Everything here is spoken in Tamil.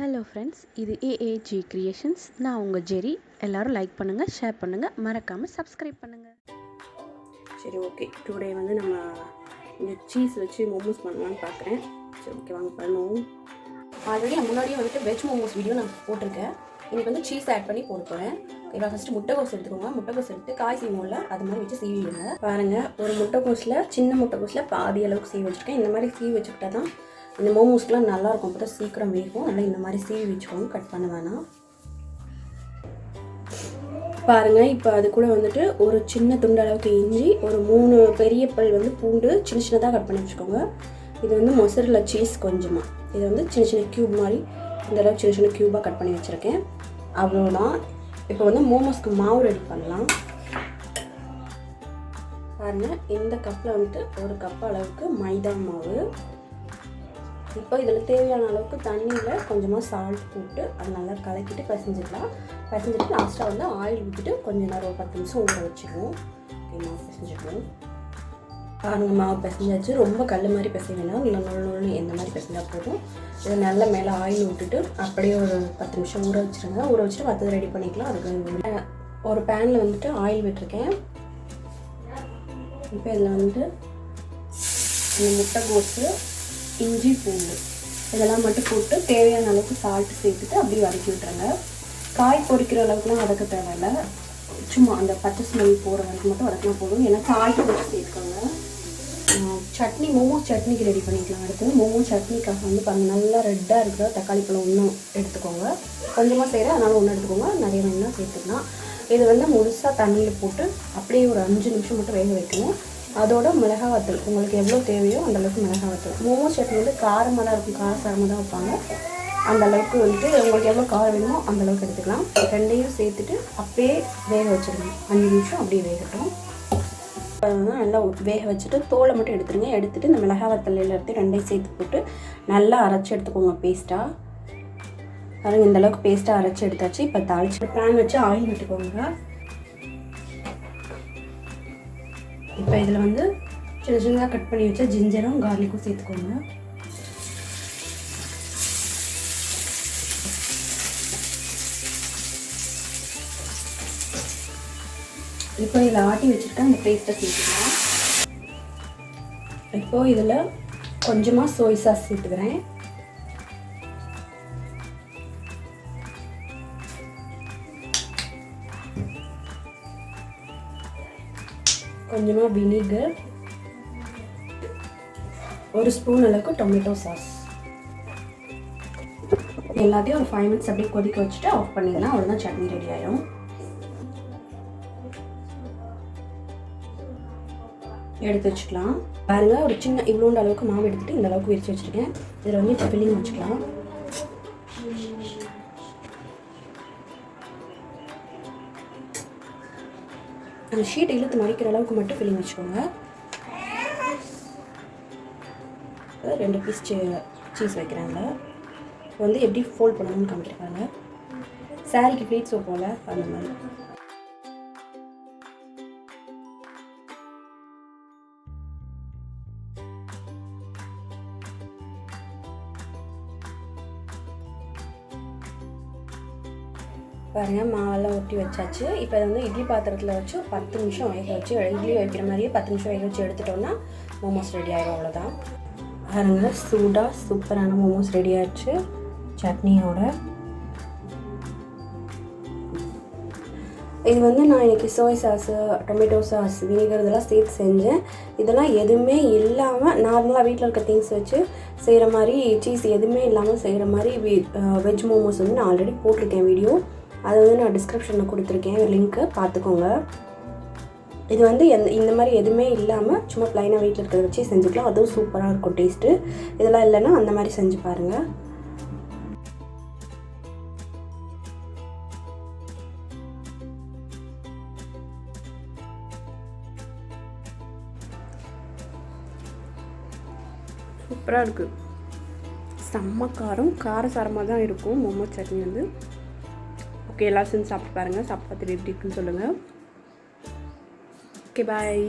ஹலோ ஃப்ரெண்ட்ஸ், இது ஏஏஜி கிரியேஷன்ஸ். நான் உங்கள் ஜெரி. எல்லோரும் லைக் பண்ணுங்கள், ஷேர் பண்ணுங்கள், மறக்காமல் சப்ஸ்கிரைப் பண்ணுங்கள். சரி, ஓகே. டுடே வந்து நம்ம இந்த சீஸ் வச்சு மோமோஸ் பண்ணலான்னு பார்க்குறேன். சரி, ஓகே, வாங்க பண்ணுவோம். ஆல்ரெடி நான் முன்னாடியே வந்துட்டு வெஜ் மோமோஸ் வீடியோ நான் போட்டிருக்கேன். இன்றைக்கி வந்து சீஸ் ஆட் பண்ணி போட போகிறேன். இவன் ஃபஸ்ட்டு முட்டைக்கோஸ் எடுத்துக்கோங்க. முட்டைக்கோஸ் எடுத்து காய் சீவோம்ல அது மாதிரி வச்சு சீவிடுங்க. பாருங்கள், ஒரு முட்டைக்கோஸில் சின்ன முட்டைக்கோஸில் பாதி அளவுக்கு சீவி வச்சுருக்கேன். இந்த மாதிரி சீவி வச்சுக்கிட்டா தான் இந்த மோமோஸ்க்குலாம் நல்லாயிருக்கும். அப்போ தான் சீக்கிரம் வேகும். அதனால் இந்த மாதிரி சீவி வச்சுக்கோங்க, கட் பண்ண வேணாம். பாருங்கள், இப்போ அது கூட வந்துட்டு ஒரு சின்ன துண்டு அளவுக்கு இஞ்சி, ஒரு 3 பெரிய பல் வந்து பூண்டு சின்ன சின்னதாக கட் பண்ணி வச்சுக்கோங்க. இது வந்து மொசரல்லா சீஸ் கொஞ்சமாக, இது வந்து சின்ன சின்ன க்யூப் மாதிரி இந்த அளவுக்கு சின்ன சின்ன க்யூபாக கட் பண்ணி வச்சுருக்கேன். அவ்வளோதான். இப்போ வந்து மோமோஸ்க்கு மாவு ரெடி பண்ணலாம். பாருங்கள், இந்த கப்பில் வந்துட்டு ஒரு கப் அளவுக்கு மைதா மாவு. இப்போ இதில் தேவையான அளவுக்கு தண்ணியில் கொஞ்சமாக சால்ட் போட்டு அது நல்லா கலக்கிட்டு பிசைஞ்சிக்கலாம். பிசைஞ்சிட்டு லாஸ்ட்டாக வந்து ஆயில் ஊற்றிட்டு கொஞ்சம் நேரம் 10 நிமிஷம் ஊற வச்சுருவோம். மாவு பிசைஞ்சிடுவோம். பாருங்கள், மாவு பிசைஞ்சாச்சு. ரொம்ப கல் மாதிரி பிசைய வேணாம், இல்லை நுழு எந்த மாதிரி பிசைஞ்சால் போதும். இதை நல்லா மேலே ஆயில் விட்டுட்டு அப்படியே ஒரு 10 நிமிஷம் ஊற வச்சுருங்க. ஊற வச்சுட்டு மற்றது ரெடி பண்ணிக்கலாம். அதுக்கு ஒரு பேனில் வந்துட்டு ஆயில் விட்டுருக்கேன். இப்போ இதில் வந்துட்டு இந்த முட்டைக்கோஸு, இஞ்சி, பூண்டு இதெல்லாம் மட்டும் போட்டு தேவையான அளவுக்கு சால்ட்டு சேர்த்துட்டு அப்படியே வதக்கி விட்டுருங்க. காய் பொரிக்கிற அளவுக்குலாம் வதக்க தேவையில்லை. சும்மா அந்த பச்சை ஸ்மெல் போகிற வரைக்கும் மட்டும் வதக்கினா போதும். ஏன்னா சால்ட்டு வச்சு சேர்த்துக்கோங்க. சட்னி, மோமோஸ் சட்னிக்கு ரெடி பண்ணிக்கலாம். அடுத்து மோமோஸ் சட்னிக்காக வந்து பாருங்கள், நல்லா ரெட்டாக இருக்கிற தக்காளி பழம் ஒன்றும் எடுத்துக்கோங்க. கொஞ்சமாக செய்கிறேன், அதனால் ஒன்று எடுத்துக்கோங்க. நிறைய வேணும்னா சேர்த்துக்கலாம். இது வந்து முழுசாக தண்ணியில் போட்டு அப்படியே ஒரு 5 நிமிஷம் மட்டும் வேக வைக்கணும். அதோட மிளகாய் வத்தல் உங்களுக்கு எவ்வளோ தேவையோ அந்தளவுக்கு மிளகாய் வத்தல். மோமோஸ் சட்னி வந்து காரமாக தான் இருக்கும், காரசாரமாக தான் வைப்பாங்க. அந்தளவுக்கு வந்துட்டு உங்களுக்கு எவ்வளோ காரம் வேணுமோ அந்தளவுக்கு எடுத்துக்கலாம். ரெண்டையும் சேர்த்துட்டு அப்படியே வேக வச்சுருங்க. 5 நிமிஷம் அப்படியே வேகட்டும். நல்லா வேக வச்சுட்டு தோலை மட்டும் எடுத்துருங்க. எடுத்துகிட்டு இந்த மிளகாய் வத்தல் எல்லாத்தையும் ரெண்டையும் சேர்த்து போட்டு நல்லா அரைச்சி எடுத்துக்கோங்க பேஸ்ட்டாக. பாருங்கள், இந்தளவுக்கு பேஸ்ட்டாக அரைச்சி எடுத்தாச்சு. இப்போ தாளிச்சு பேன் வச்சு ஆயில் விட்டுக்கோங்க. இப்போ இதில் வந்து சின்ன சின்னதாக கட் பண்ணி வச்சா ஜிஞ்சரும் கார்லிக்கும் சேர்த்துக்கோங்க. இப்போ இதில் ஆட்டி வச்சுருக்கேன் அந்த பேஸ்ட்டை சேர்த்துக்கலாம். இப்போது இதில் கொஞ்சமாக சோய் சாஸ் சேர்த்துக்கிறேன். கொஞ்சமாக வினிகர், ஒரு ஸ்பூன் அளவுக்கு டொமேட்டோ சாஸ். எல்லாத்தையும் ஒரு 5 மினிட்ஸ் அப்படியே கொதிக்க வச்சுட்டு ஆஃப் பண்ணிடலாம். அவ்வளோதான், சட்னி ரெடி ஆகிடும். எடுத்து வச்சுக்கலாம். பாருங்கள், ஒரு சின்ன இவ்வளோண்டு அளவுக்கு மாவு எடுத்துகிட்டு இந்த அளவுக்கு விரித்து வச்சுருக்கேன். இதில் வந்து இப்போ ஃபில்லிங் வச்சுக்கலாம். அந்த ஷீட்டை இழுத்து மடிக்கிற அளவுக்கு மட்டும் ஃபில்லிங் வச்சுக்கோங்க. 2 பீஸ் சீஸ் வைக்கிறாங்க. வந்து எப்படி ஃபோல்ட் பண்ணணும்னு காமிக்கிறாங்க. சாரிக்கு ப்ளீட்ஸ் வைப்போம்ல அந்த மாதிரி. பாருங்கள், மாவெல்லாம் ஒட்டி வச்சாச்சு. இப்போ அதை வந்து இட்லி பாத்திரத்தில் வச்சு 10 நிமிஷம் வேக வச்சு, இட்லி வைக்கிற மாதிரியே 10 நிமிஷம் வேக வச்சு எடுத்துட்டோம்னா மோமோஸ் ரெடி ஆகிடும். அவ்வளோதான். பாருங்கள், சூடாக சூப்பரான மோமோஸ் ரெடி ஆகிடுச்சு சட்னியோட. இது வந்து நான் இன்றைக்கி சோய் சாஸு, டொமேட்டோ சாஸ், வினிகர் இதெல்லாம் சேர்த்து செஞ்சேன். இதெல்லாம் எதுவுமே இல்லாமல் நார்மலாக வீட்டில் இருக்க திங்ஸ் வச்சு செய்கிற மாதிரி, சீஸ் எதுவுமே இல்லாமல் செய்கிற மாதிரி வெஜ் மோமோஸ் வந்து நான் ஆல்ரெடி போட்டிருக்கேன் வீடியோ. அதை வந்து நான் டிஸ்கிரிப்ஷனில் கொடுத்துருக்கேன், லிங்க்கு பார்த்துக்கோங்க. இது வந்து இந்த மாதிரி எதுவுமே இல்லாமல் சும்மா ப்ளைனாக வீட்டில் இருக்கிறத வச்சு செஞ்சுக்கலாம். அதுவும் சூப்பராக இருக்கும் டேஸ்ட்டு. இதெல்லாம் இல்லைன்னா அந்த மாதிரி செஞ்சு பாருங்கள். சூப்பராக இருக்குது. செம்ம காரசாரமாக தான் இருக்கும் மோமோஸ் சட்னி வந்து. ஓகே, எல்லாரும் செஞ்சு சாப்பிட்டு பாருங்கள். சாப்பிட்டு பார்த்துட்டு எப்படி இருக்குன்னு சொல்லுங்கள். ஓகே, பாய்.